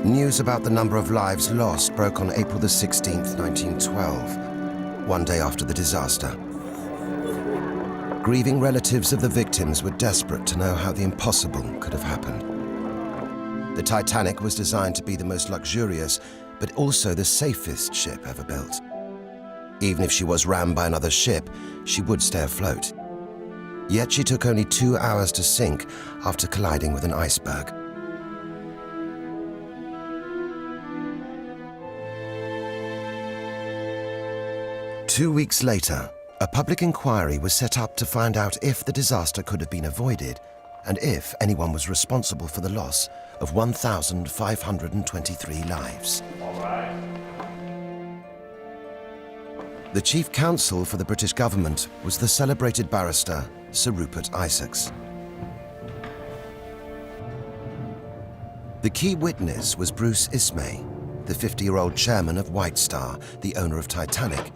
News about the number of lives lost broke on April the 16th, 1912, one day after the disaster. Grieving relatives of the victims were desperate to know how the impossible could have happened. The Titanic was designed to be the most luxurious, but also the safest ship ever built. Even if she was rammed by another ship, she would stay afloat. Yet she took only 2 hours to sink after colliding with an iceberg. Two weeks later, a public inquiry was set up to find out if the disaster could have been avoided and if anyone was responsible for the loss of 1,523 lives. The chief counsel for the British government was the celebrated barrister Sir Rupert Isaacs. The key witness was Bruce Ismay, the 50-year-old chairman of White Star, the owner of Titanic,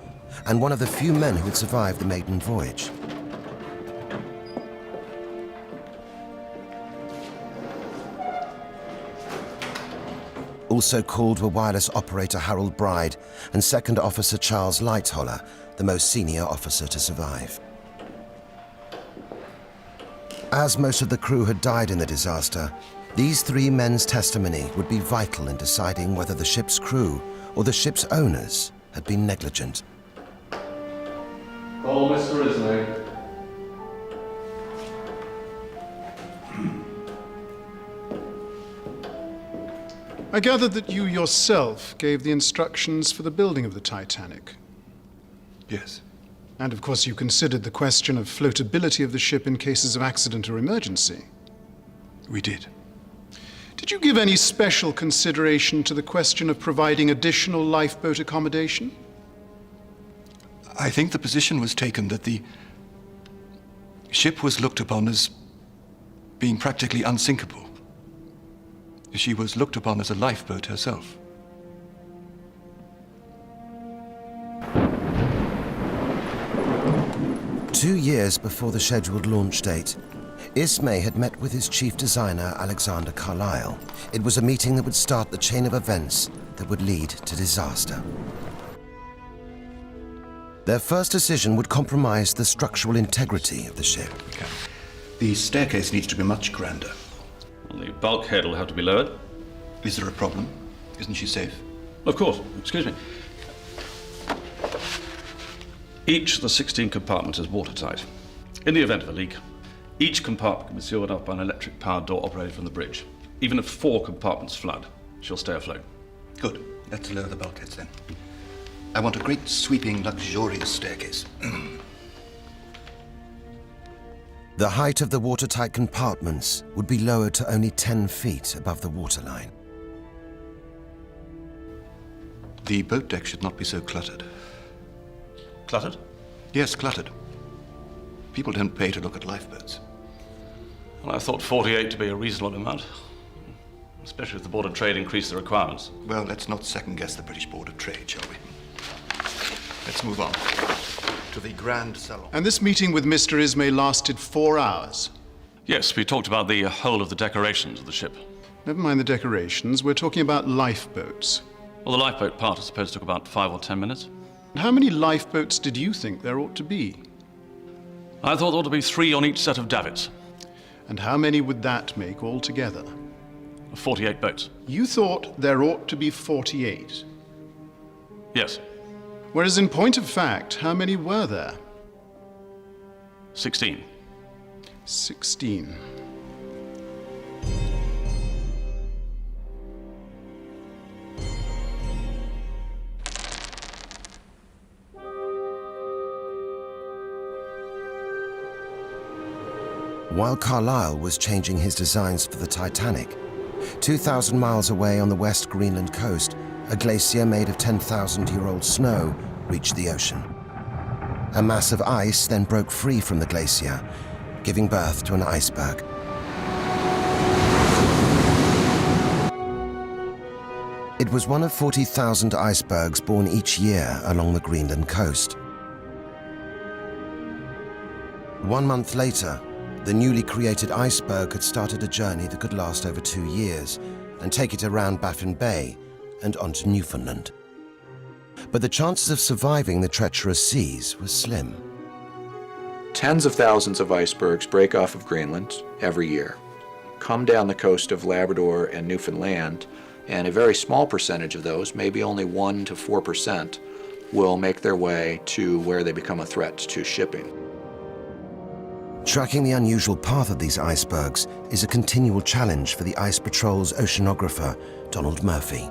and one of the few men who had survived the maiden voyage. Also called were wireless operator Harold Bride and second officer Charles Lightoller, the most senior officer to survive. As most of the crew had died in the disaster, these three men's testimony would be vital in deciding whether the ship's crew or the ship's owners had been negligent. Call Mr. Ismay. I gather that you yourself gave the instructions for the building of the Titanic. Yes. And of course you considered the question of floatability of the ship in cases of accident or emergency. We did. Did you give any special consideration to the question of providing additional lifeboat accommodation? I think the position was taken that the ship was looked upon as being practically unsinkable. She was looked upon as a lifeboat herself. Two years before the scheduled launch date, Ismay had met with his chief designer, Alexander Carlisle. It was a meeting that would start the chain of events that would lead to disaster. Their first decision would compromise the structural integrity of the ship. Okay. The staircase needs to be much grander. Well, the bulkhead will have to be lowered. Is there a problem? Isn't she safe? Of course. Excuse me. Each of the 16 compartments is watertight. In the event of a leak, each compartment can be sealed up by an electric-powered door operated from the bridge. Even if 4 compartments flood, she'll stay afloat. Good. Let's lower the bulkheads then. I want a great, sweeping, luxurious staircase. The height of the watertight compartments would be lowered to only 10 feet above the waterline. The boat deck should not be so cluttered. Cluttered? Yes, cluttered. People don't pay to look at lifeboats. Well, I thought 48 to be a reasonable amount, especially if the Board of Trade increased the requirements. Well, let's not second-guess the British Board of Trade, shall we? Let's move on to the Grand Salon. And this meeting with Mr. Ismay lasted 4 hours. Yes, we talked about the whole of the decorations of the ship. Never mind the decorations, we're talking about lifeboats. Well, the lifeboat part, I suppose, took about 5 or 10 minutes. How many lifeboats did you think there ought to be? I thought there ought to be 3 on each set of davits. And how many would that make altogether? 48 boats. You thought there ought to be 48. Yes. Whereas in point of fact, how many were there? 16. 16. While Carlisle was changing his designs for the Titanic, 2,000 miles away on the West Greenland coast, a glacier made of 10,000-year-old snow reached the ocean. A mass of ice then broke free from the glacier, giving birth to an iceberg. It was one of 40,000 icebergs born each year along the Greenland coast. 1 month later, the newly created iceberg had started a journey that could last over 2 years and take it around Baffin Bay and onto Newfoundland. But the chances of surviving the treacherous seas were slim. Tens of thousands of icebergs break off of Greenland every year, come down the coast of Labrador and Newfoundland, and a very small percentage of those, maybe only 1 to 4%, will make their way to where they become a threat to shipping. Tracking the unusual path of these icebergs is a continual challenge for the Ice Patrol's oceanographer, Donald Murphy.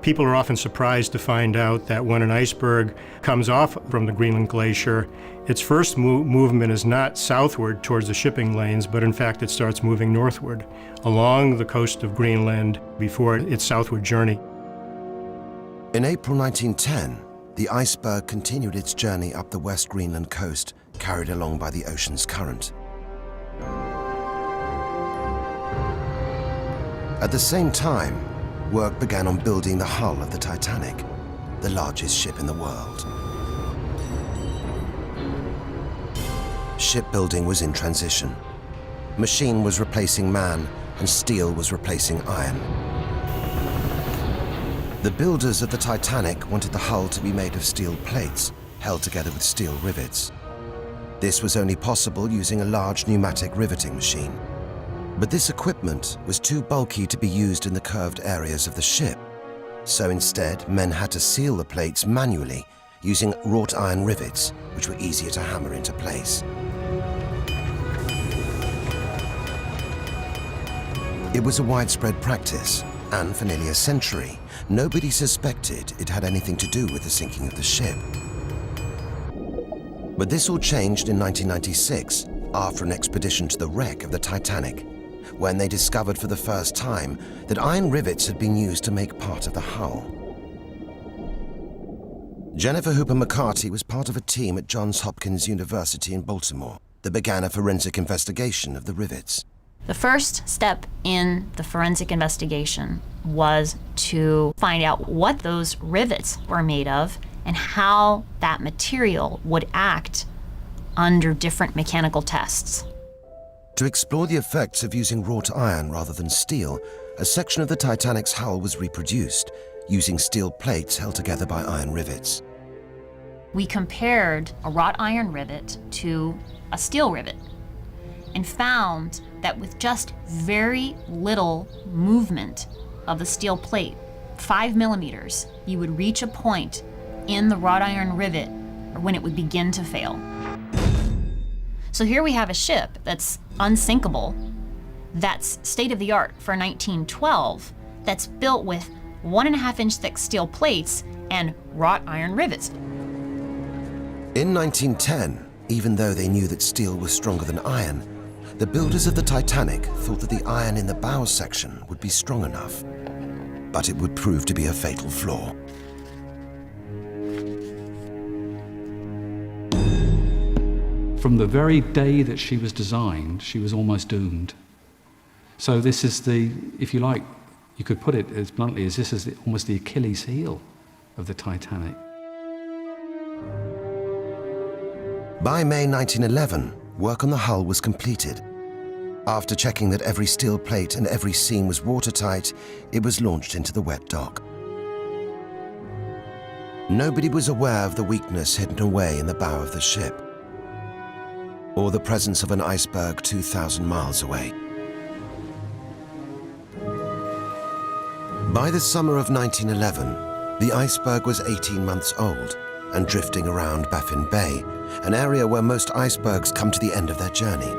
People are often surprised to find out that when an iceberg comes off from the Greenland Glacier, its first movement is not southward towards the shipping lanes, but in fact it starts moving northward along the coast of Greenland before its southward journey. In April 1910, the iceberg continued its journey up the West Greenland coast, carried along by the ocean's current. At the same time, work began on building the hull of the Titanic, the largest ship in the world. Shipbuilding was in transition. Machine was replacing man, and steel was replacing iron. The builders of the Titanic wanted the hull to be made of steel plates, held together with steel rivets. This was only possible using a large pneumatic riveting machine. But this equipment was too bulky to be used in the curved areas of the ship. So instead, men had to seal the plates manually using wrought iron rivets, which were easier to hammer into place. It was a widespread practice, and for nearly a century, nobody suspected it had anything to do with the sinking of the ship. But this all changed in 1996, after an expedition to the wreck of the Titanic, when they discovered for the first time that iron rivets had been used to make part of the hull. Jennifer Hooper McCarty was part of a team at Johns Hopkins University in Baltimore that began a forensic investigation of the rivets. The first step in the forensic investigation was to find out what those rivets were made of and how that material would act under different mechanical tests. To explore the effects of using wrought iron rather than steel, a section of the Titanic's hull was reproduced, using steel plates held together by iron rivets. We compared a wrought iron rivet to a steel rivet and found that with just very little movement of the steel plate, 5 millimeters, you would reach a point in the wrought iron rivet when it would begin to fail. So here we have a ship that's unsinkable, that's state-of-the-art for 1912, that's built with 1.5-inch thick steel plates and wrought iron rivets. In 1910, even though they knew that steel was stronger than iron, the builders of the Titanic thought that the iron in the bow section would be strong enough. But it would prove to be a fatal flaw. From the very day that she was designed, she was almost doomed. So this is the, if you like, you could put it as bluntly as this is almost the Achilles heel of the Titanic. By May 1911, work on the hull was completed. After checking that every steel plate and every seam was watertight, it was launched into the wet dock. Nobody was aware of the weakness hidden away in the bow of the ship, or the presence of an iceberg 2,000 miles away. By the summer of 1911, the iceberg was 18 months old and drifting around Baffin Bay, an area where most icebergs come to the end of their journey.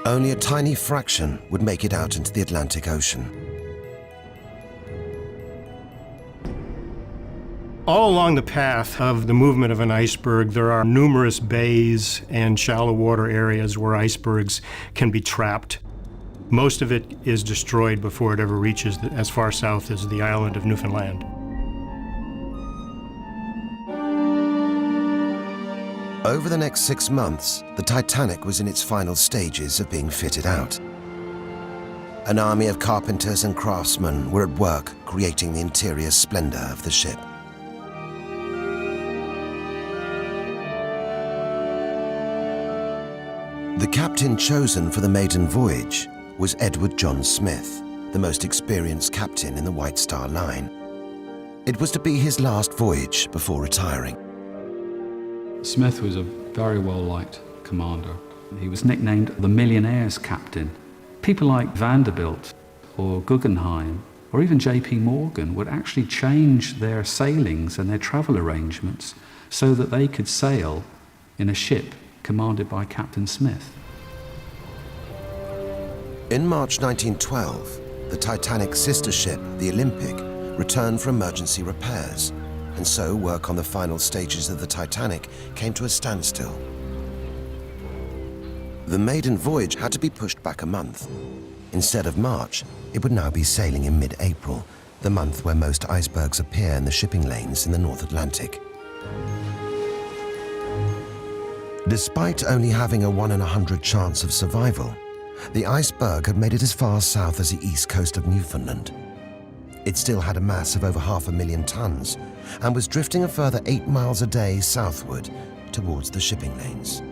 Only a tiny fraction would make it out into the Atlantic Ocean. All along the path of the movement of an iceberg, there are numerous bays and shallow water areas where icebergs can be trapped. Most of it is destroyed before it ever reaches as far south as the island of Newfoundland. Over the next 6 months, the Titanic was in its final stages of being fitted out. An army of carpenters and craftsmen were at work creating the interior splendor of the ship. The captain chosen for the maiden voyage was Edward John Smith, the most experienced captain in the White Star Line. It was to be his last voyage before retiring. Smith was a very well-liked commander. He was nicknamed the Millionaire's Captain. People like Vanderbilt or Guggenheim or even J.P. Morgan would actually change their sailings and their travel arrangements so that they could sail in a ship commanded by Captain Smith. In March 1912, the Titanic's sister ship, the Olympic, returned for emergency repairs, and so work on the final stages of the Titanic came to a standstill. The maiden voyage had to be pushed back a month. Instead of March, it would now be sailing in mid-April, the month where most icebergs appear in the shipping lanes in the North Atlantic. Despite only having a 1 in 100 chance of survival, the iceberg had made it as far south as the east coast of Newfoundland. It still had a mass of over 500,000 tons and was drifting a further 8 miles a day southward towards the shipping lanes.